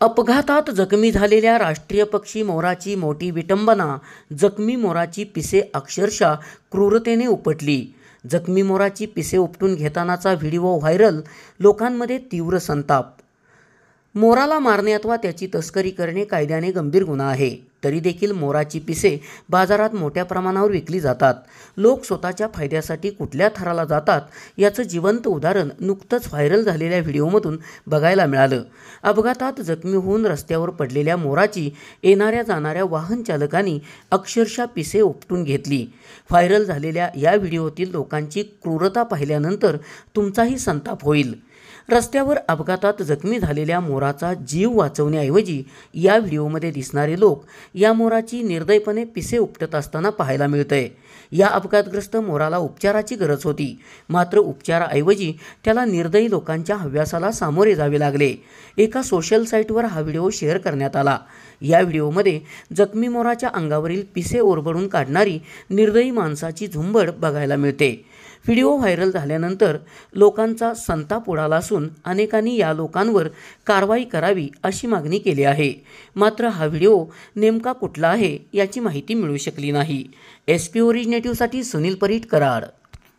अपघातात जखमी झालेल्या राष्ट्रीय पक्षी मोराची मोठी विटंबना. जखमी मोराची पिसे अक्षरशः क्रूरतेने उपटली. जखमी मोराची पिसे उपटून घेतानाचा व्हिडिओ व्हायरल. लोकांमध्ये तीव्र संताप. मोराला मारणे अथवा त्याची तस्करी करणे कायद्याने गंभीर गुन्हा आहे. तरी देखील मोराची पिसे बाजारात मोठ्या प्रमाणावर विकली जातात. लोक स्वतःच्या फायद्यासाठी कुठल्या थराला जातात याचं जिवंत उदाहरण नुकतंच व्हायरल झालेल्या व्हिडिओमधून बघायला मिळालं. अपघातात जखमी होऊन रस्त्यावर पडलेल्या मोराची येणाऱ्या जाणाऱ्या वाहन चालकांनी अक्षरशः पिसे उपटून घेतली. व्हायरल झालेल्या या व्हिडिओतील लोकांची क्रूरता पाहिल्यानंतर तुमचाही संताप होईल. रस्त्यावर अपघातात जखमी झालेल्या मोराचा जीव वाचवण्याऐवजी या व्हिडिओमध्ये दिसणारे लोक या मोराची निर्दयपणे पिसे उपटत असताना पाहायला मिळतंय. या अपघातग्रस्त मोराला उपचाराची गरज होती, मात्र उपचाराऐवजी त्याला निर्दयी लोकांच्या हव्यासाला सामोरे जावे लागले. एका सोशल साईटवर हा व्हिडिओ शेअर करण्यात आला. या व्हिडिओमध्ये जखमी मोराच्या अंगावरील पिसे ओरबडून काढणारी निर्दयी माणसाची झुंबड बघायला मिळते. व्हिडिओ व्हायरल झाल्यानंतर लोकांचा संताप उडाला असून अनेकांनी या लोकांवर कारवाई करावी अशी मागणी केली आहे. मात्र हा व्हिडिओ नेमका कुठला आहे याची माहिती मिळू शकली नाही. SP ओरिजिनेटिव्हसाठी सुनील परीट, कराड.